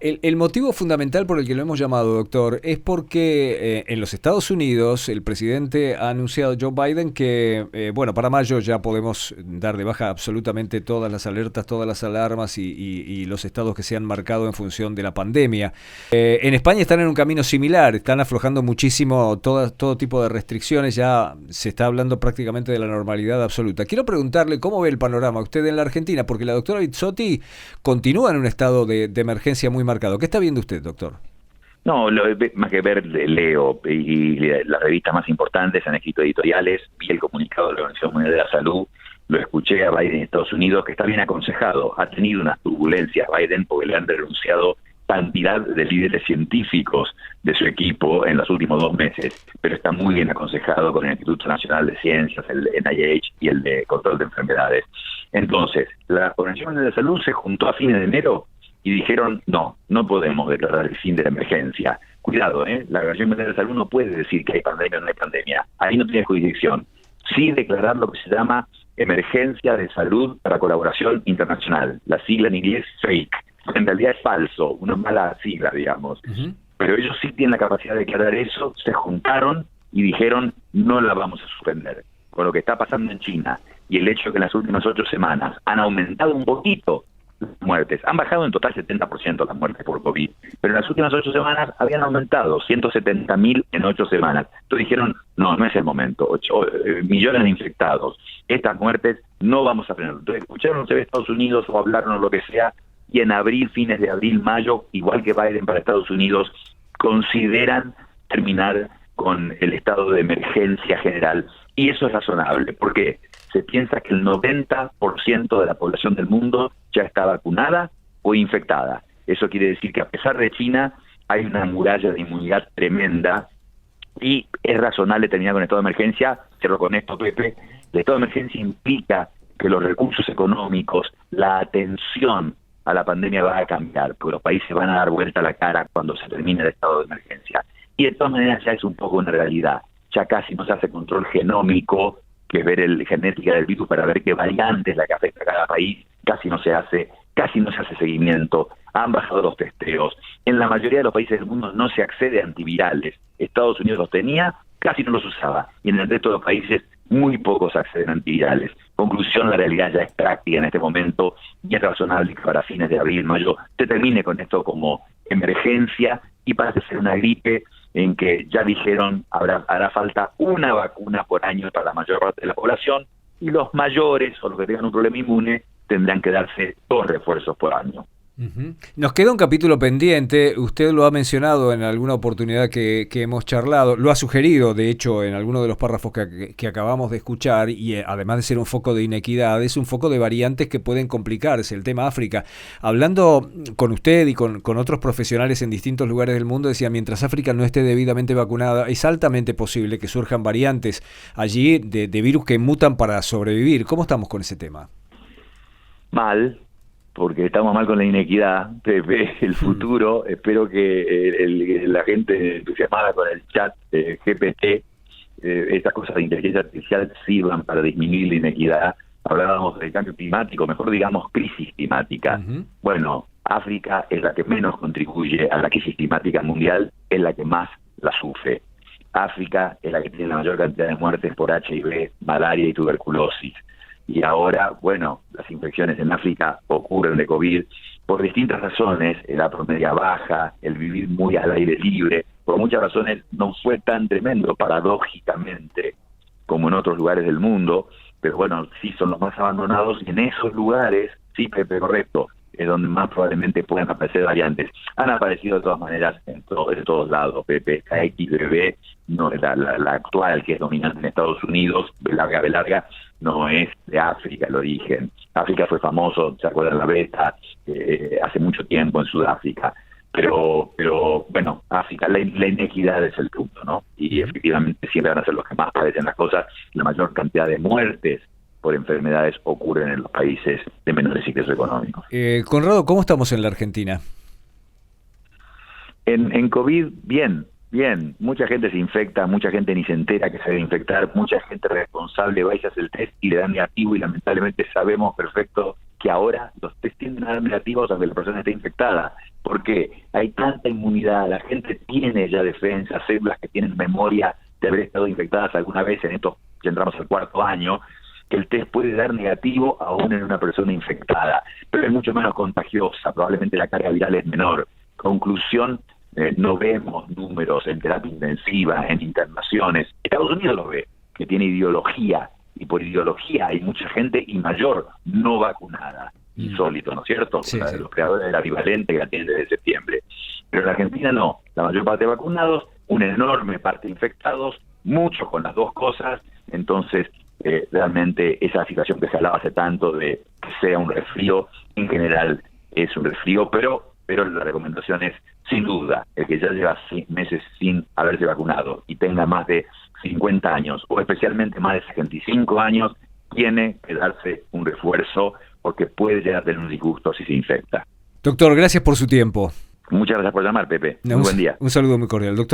El motivo fundamental por el que lo hemos llamado, doctor, es porque en los Estados Unidos el presidente ha anunciado, Joe Biden, que, bueno, para mayo ya podemos dar de baja absolutamente todas las alertas, todas las alarmas y los estados que se han marcado en función de la pandemia. En España están en un camino similar, están aflojando muchísimo todo tipo de restricciones, ya se está hablando prácticamente de la normalidad absoluta. Quiero preguntarle cómo ve el panorama usted en la Argentina, porque la doctora Bizzotti continúa en un estado de emergencia muy marcado. ¿Qué está viendo usted, doctor? No, más que ver, leo y las revistas más importantes han escrito editoriales, vi el comunicado de la Organización Mundial de la Salud, lo escuché a Biden en Estados Unidos, que está bien aconsejado. Ha tenido unas turbulencias Biden porque le han renunciado cantidad de líderes científicos de su equipo en los últimos 2 meses, pero está muy bien aconsejado con el Instituto Nacional de Ciencias, el NIH y el de Control de Enfermedades. Entonces, la Organización Mundial de la Salud se juntó a fines de enero y dijeron, no podemos declarar el fin de la emergencia. Cuidado, la Organización Mundial de la Salud no puede decir que hay pandemia o no hay pandemia. Ahí no tiene jurisdicción. Sí declarar lo que se llama emergencia de salud para colaboración internacional. La sigla en inglés FAKE. En realidad es falso, una mala sigla, digamos. Uh-huh. Pero ellos sí tienen la capacidad de declarar eso, se juntaron y dijeron, no la vamos a suspender. Con lo que está pasando en China y el hecho de que en las últimas 8 semanas han aumentado un poquito las muertes, han bajado en total 70% las muertes por COVID, pero en las últimas 8 semanas habían aumentado 170.000 en 8 semanas. Entonces dijeron, no es el momento, millones de infectados, estas muertes no vamos a frenar. Entonces escucharon de Estados Unidos o hablaron o lo que sea, y en abril, fines de abril, mayo, igual que Biden para Estados Unidos, consideran terminar con el estado de emergencia general. Y eso es razonable, porque se piensa que el 90% de la población del mundo ya está vacunada o infectada. Eso quiere decir que a pesar de China, hay una muralla de inmunidad tremenda y es razonable terminar con el estado de emergencia. Cierro con esto, Pepe. El estado de emergencia implica que los recursos económicos, la atención a la pandemia va a cambiar, porque los países van a dar vuelta a la cara cuando se termine el estado de emergencia. Y de todas maneras ya es un poco una realidad. Ya casi no se hace control genómico, que es ver la genética del virus para ver qué variante es la que afecta a cada país, casi no se hace seguimiento, han bajado los testeos. En la mayoría de los países del mundo no se accede a antivirales. Estados Unidos los tenía, casi no los usaba. Y en el resto de los países muy pocos acceden a antivirales. Conclusión, la realidad ya es práctica en este momento y es razonable que para fines de abril, mayo, se termine con esto como emergencia y pase a ser una gripe en que ya dijeron hará falta una vacuna por año para la mayor parte de la población y los mayores o los que tengan un problema inmune tendrán que darse 2 refuerzos por año. Uh-huh. Nos queda un capítulo pendiente, usted lo ha mencionado en alguna oportunidad que hemos charlado, lo ha sugerido de hecho en alguno de los párrafos que acabamos de escuchar y además de ser un foco de inequidad, es un foco de variantes que pueden complicarse, el tema África. Hablando con usted y con otros profesionales en distintos lugares del mundo, decía, mientras África no esté debidamente vacunada, es altamente posible que surjan variantes allí de virus que mutan para sobrevivir. ¿Cómo estamos con ese tema? Mal, porque estamos mal con la inequidad, Pepe. El futuro, espero que la gente entusiasmada con el chat GPT, estas cosas de inteligencia artificial sirvan para disminuir la inequidad. Hablábamos del cambio climático, mejor digamos crisis climática. Uh-huh. Bueno, África es la que menos contribuye a la crisis climática mundial, es la que más la sufre. África es la que tiene la mayor cantidad de muertes por HIV, malaria y tuberculosis. Y ahora, bueno, las infecciones en África ocurren de COVID por distintas razones, la promedia baja, el vivir muy al aire libre, por muchas razones no fue tan tremendo paradójicamente como en otros lugares del mundo, pero bueno, sí son los más abandonados y en esos lugares, sí, Pepe, correcto, es donde más probablemente puedan aparecer variantes. Han aparecido de todas maneras de todos lados, Pepe, XBB, no, la actual que es dominante en Estados Unidos, B larga, no es de África el origen. África fue famoso, ¿se acuerdan la beta? Hace mucho tiempo en Sudáfrica. Pero bueno, África, la inequidad es el punto, ¿no? Y efectivamente siempre van a ser los que más padecen las cosas. La mayor cantidad de muertes por enfermedades ocurren en los países de menores ingresos económicos. Conrado, ¿cómo estamos en la Argentina? En COVID, bien. Mucha gente se infecta, mucha gente ni se entera que se debe infectar, mucha gente responsable va y se hace el test y le dan negativo y lamentablemente sabemos perfecto que ahora los test tienden a dar negativos aunque la persona esté infectada. Porque hay tanta inmunidad, la gente tiene ya defensas, células que tienen memoria de haber estado infectadas alguna vez en estos, ya entramos al 4º año, que el test puede dar negativo aún en una persona infectada, pero es mucho menos contagiosa, probablemente la carga viral es menor. Conclusión, no vemos números en terapia intensiva, en internaciones. Estados Unidos lo ve, que tiene ideología, y por ideología hay mucha gente y mayor no vacunada. Insólito, ¿no es cierto? Sí, sí. Los creadores de la bivalente que la tienen desde septiembre. Pero en Argentina no, la mayor parte vacunados, una enorme parte infectados, muchos con las dos cosas, entonces realmente esa situación que se hablaba hace tanto de que sea un resfrío, en general es un resfrío, pero la recomendación es, sin duda, el que ya lleva 6 meses sin haberse vacunado y tenga más de 50 años, o especialmente más de 65 años, tiene que darse un refuerzo porque puede llegar a tener un disgusto si se infecta. Doctor, gracias por su tiempo. Muchas gracias por llamar, Pepe. Muy buen día. Un saludo muy cordial. Doctor